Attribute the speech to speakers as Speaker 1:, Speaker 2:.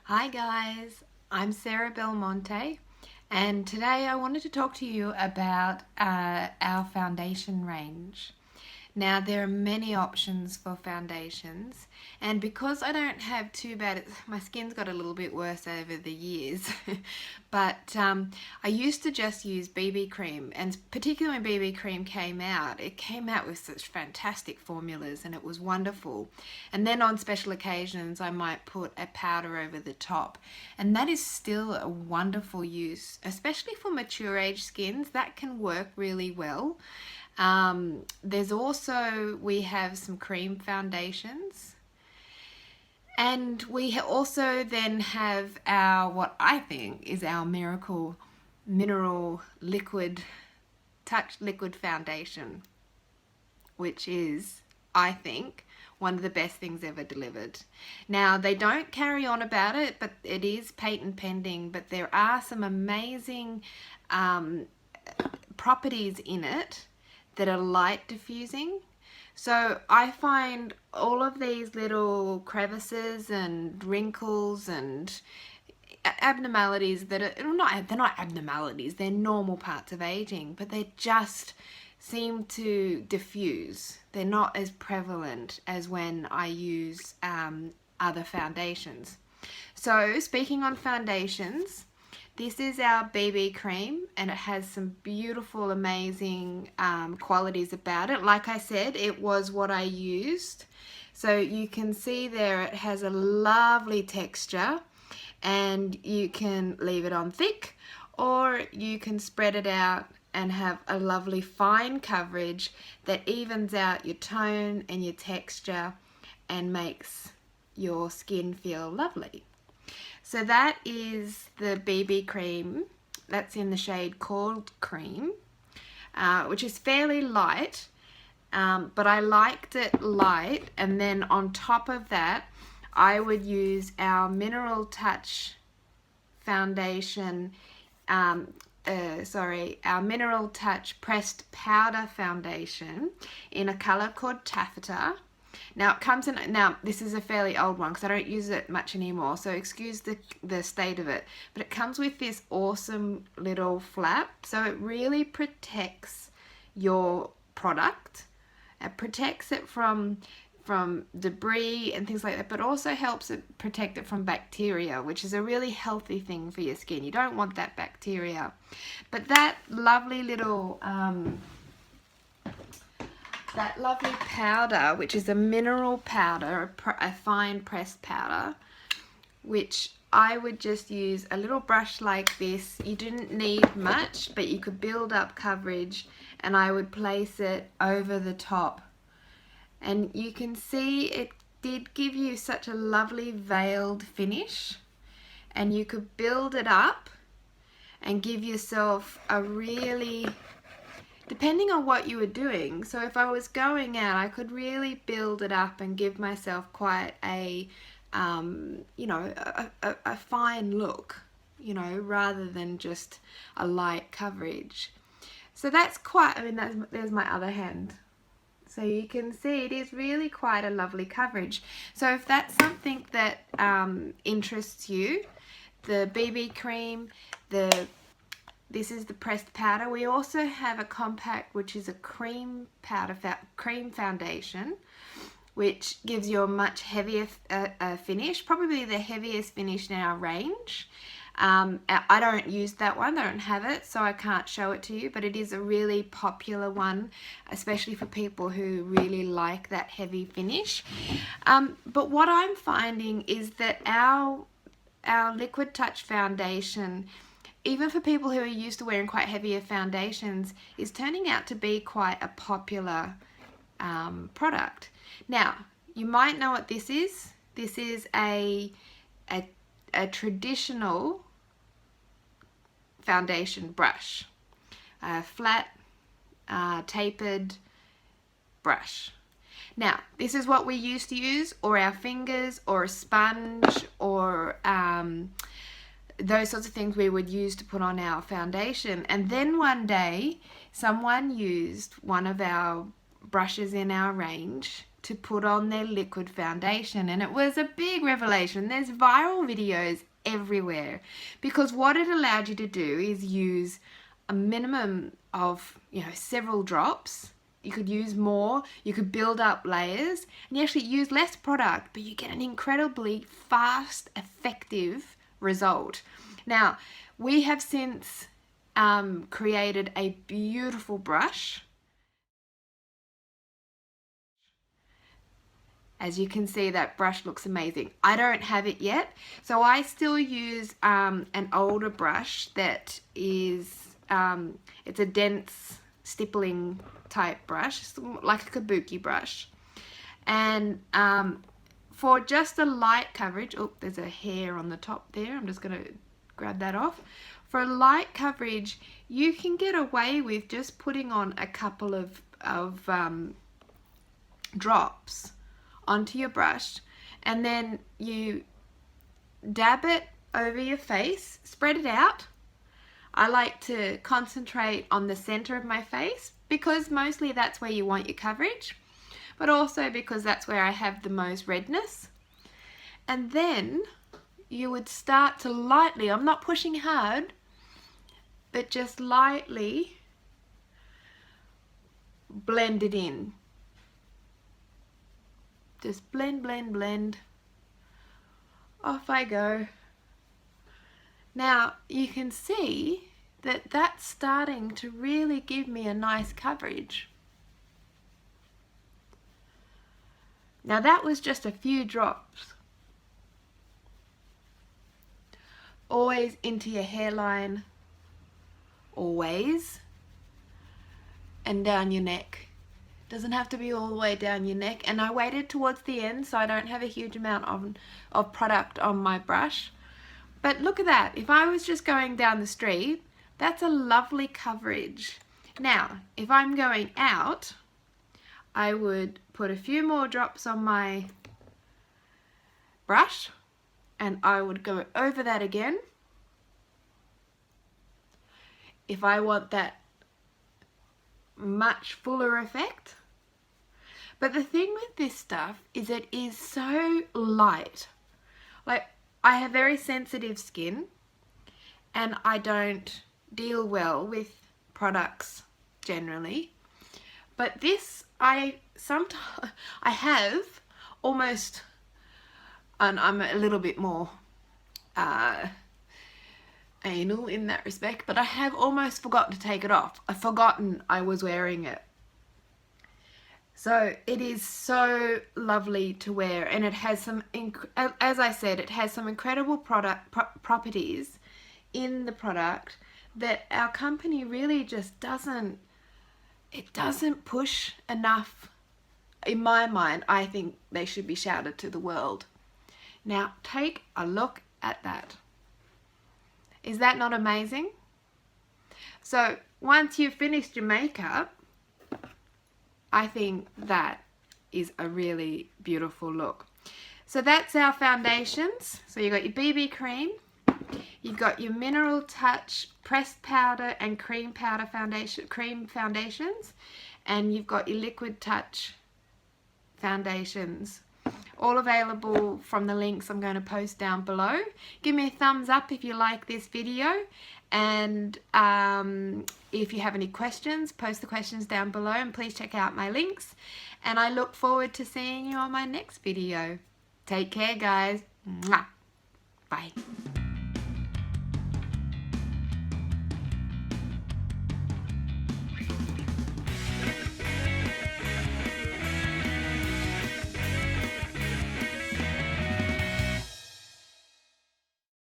Speaker 1: Hi guys, I'm Sarah Belmonte, and today I wanted to talk to you about our foundation range. Now, there are many options for foundations, and because I don't have too bad, my skin's got a little bit worse over the years, but I used to just use BB cream, and particularly when BB cream came out, it came out with such fantastic formulas and it was wonderful. And then on special occasions, I might put a powder over the top, and that is still a wonderful use, especially for mature age skins. That can work really well. There's also, we have some cream foundations, and we also then have our, what I think is our miracle mineral liquid touch liquid foundation, which is, I think, one of the best things ever delivered. Now, they don't carry on about it, but it is patent pending, but there are some amazing properties in it that are light diffusing. So I find all of these little crevices and wrinkles and abnormalities that are they're not abnormalities, they're normal parts of aging, but they just seem to diffuse. They're not as prevalent as when I use other foundations. So speaking on foundations, this is our BB cream, and it has some beautiful, amazing qualities about it. Like I said, it was what I used. So you can see there it has a lovely texture, and you can leave it on thick, or you can spread it out and have a lovely fine coverage that evens out your tone and your texture and makes your skin feel lovely. So that is the BB cream. That's in the shade called Cream, which is fairly light, but I liked it light. And then on top of that, I would use our Mineral Touch foundation, our Mineral Touch Pressed Powder Foundation in a colour called Taffeta. Now it comes in, now this is a fairly old one because I don't use it much anymore, so excuse the state of it, but it comes with this awesome little flap, so it really protects your product. It protects it from debris and things like that, but also helps it protect it from bacteria, which is a really healthy thing for your skin. You don't want that bacteria. But that lovely little powder, which is a mineral powder, a fine pressed powder, which I would just use a little brush like this. You didn't need much, but you could build up coverage, and I would place it over the top. And you can see it did give you such a lovely veiled finish, and you could build it up and give yourself a really, depending on what you were doing. So if I was going out, I could really build it up and give myself quite a, a fine look, rather than just a light coverage. So that's quite, there's my other hand. So you can see it is really quite a lovely coverage. So if that's something that interests you, the BB cream, this is the pressed powder. We also have a compact, which is a cream powder, cream foundation, which gives you a much heavier finish, probably the heaviest finish in our range. I don't use that one, I don't have it, so I can't show it to you, but it is a really popular one, especially for people who really like that heavy finish. But what I'm finding is that our Liquid Touch foundation, even for people who are used to wearing quite heavier foundations, is turning out to be quite a popular product. Now, you might know what this is. This is a traditional foundation brush, a flat, tapered brush. Now, this is what we used to use, or our fingers, or a sponge, or those sorts of things we would use to put on our foundation. And then one day, someone used one of our brushes in our range to put on their liquid foundation, and it was a big revelation. There's viral videos everywhere because what it allowed you to do is use a minimum of, you know, several drops. You could use more, you could build up layers, and you actually use less product, but you get an incredibly fast, effective result. Now, we have since created a beautiful brush. As you can see, that brush looks amazing. I don't have it yet, so I still use an older brush that is, it's a dense stippling type brush, it's like a kabuki brush. And for just a light coverage, oh, there's a hair on the top there, I'm just going to grab that off. For a light coverage, you can get away with just putting on a couple of drops onto your brush, and then you dab it over your face, spread it out. I like to concentrate on the center of my face because mostly that's where you want your coverage, but also because that's where I have the most redness. And then you would start to lightly, I'm not pushing hard, but just lightly blend it in. Just blend, blend, blend. Off I go. Now you can see that that's starting to really give me a nice coverage. Now that was just a few drops. Always into your hairline, always, and down your neck. Doesn't have to be all the way down your neck. And I waited towards the end so I don't have a huge amount of product on my brush. But look at that. If I was just going down the street, that's a lovely coverage. Now, if I'm going out, I would put a few more drops on my brush and I would go over that again. If I want that much fuller effect. But the thing with this stuff is it is so light. Like, I have very sensitive skin and I don't deal well with products generally, but this I have almost, and I'm a little bit more anal in that respect, but I have almost forgotten to take it off. I've forgotten I was wearing it. So it is so lovely to wear, and it has some, as I said, it has some incredible properties in the product that our company really just doesn't push enough. In my mind, I think they should be shouted to the world. Now take a look at that. Is that not amazing? So once you've finished your makeup, I think that is a really beautiful look. So that's our foundations. So you've got your BB cream, you've got your Mineral Touch pressed powder and cream powder foundations, and you've got your Liquid Touch foundations. All available from the links I'm going to post down below. Give me a thumbs up if you like this video, and if you have any questions, post the questions down below, and please check out my links, and I look forward to seeing you on my next video. Take care, guys. Mwah. Bye.